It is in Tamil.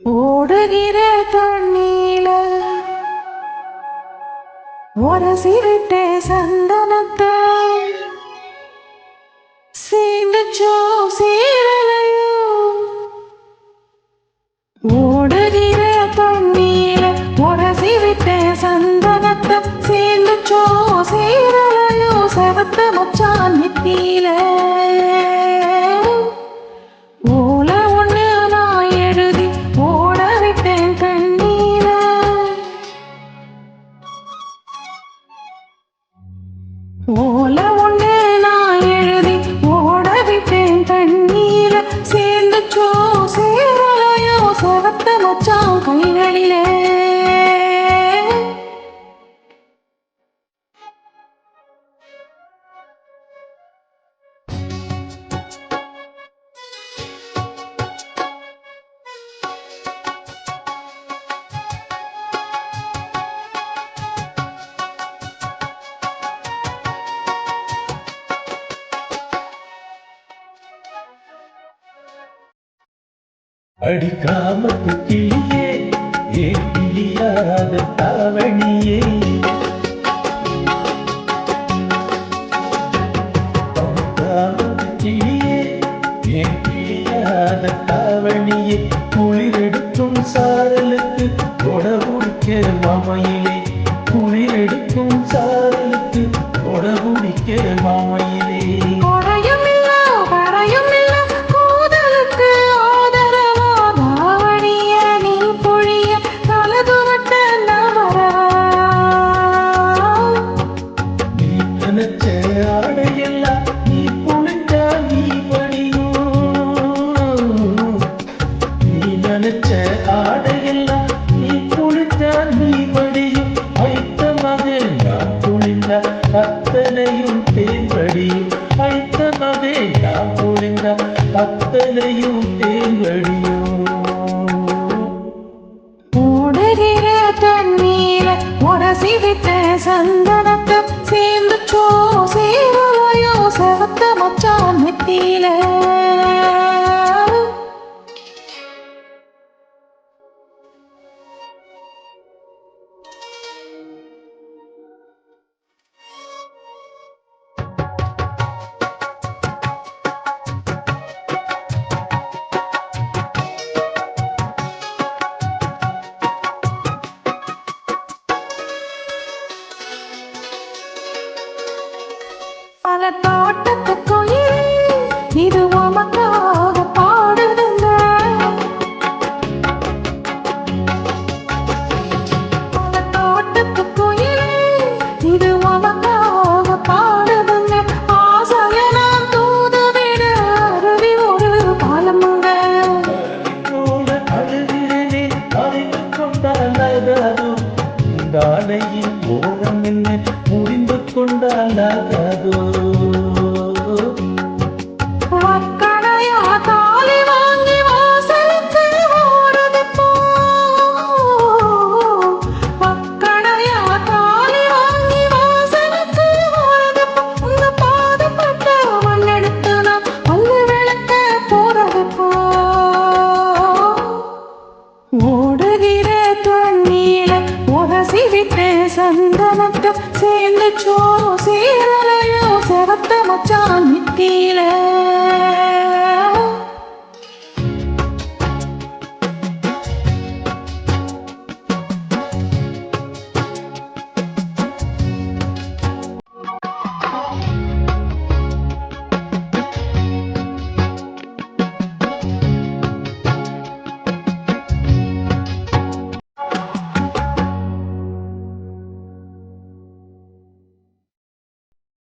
ஓடுகிற தண்ணீல உரசிவிட்டே சந்தனத்தை சேர்ந்துச்சோ சீரலையோ. ஓடுகிற தண்ணீல உரசிவிட்டே சந்தனத்தை சேர்ந்துச்சோ சீரலையோ. செவத்த மச்சான் நெத்தியில ஓலை ஒண்ணு நான் எழுதி ஓட விட்டேன் தண்ணீர. சேர்ந்துச்சோ சேரலையோ செவத்த மச்சான் கைகளிலே. அடிக்காமத்து கிளியே ஏன் கிளியாத தாவணியே. அடிக்காமத்து கிளியே ஏன் கிளியாத தாவணியே. குளிரெடுக்கும் சாரலுக்கு கொடபுடிக்க மாமையிலே. குளிரெடுக்கும் சாரலுக்கு கொடபுடிக்க மாமையிலே. ஆடையெல்லாம் நீ புழிஞ்சா நீ படியும். நீ நினைச்ச ஆடையெல்லாம் நீ புழிஞ்சா நீ படியும். ஐத்த மகன் நான் புழிந்தா அத்தனையும் தேன்படியும். ஐத்த மகன் நான் புழிந்தா அத்தனையும் தேன்படியும். ஓடுகிற தண்ணீர உரசிவிட்ட சந்தனத்தை சேர்ந்துச்சோ சீரலையோ செவத்த மச்சான் நெத்தியில. பல தோட்டத்து குயிலே இது உமக்காக பாடுதுங்க. பல தோட்டத்து குயிலே இது உமக்காக பாடுதுங்க. ஆசைய நான் தூது விட அருவி ஒரு பாலமுங்க. அழுகிறேனே அறிந்து கொண்டால் தானையின் ஓரம் என்ன முடிந்து கொண்டாலாகாதோ. மக்களையா தாலி வாங்கி வாசலுக்கு ஓடுது போ. மக்களையா தாலி வாங்கி வாசலுக்கு ஓடுது போ. உங்க பாதப்பட்ட மண்ணெடுத்து நான் பல்லு விளக்க போறது போ. ஓடுகிற தண்ணீர உரசிவிட்டு சந்தனத்தை சேர்ந்துச்சோ சீரலையோ செவத்த மச்சான் நெத்தியில.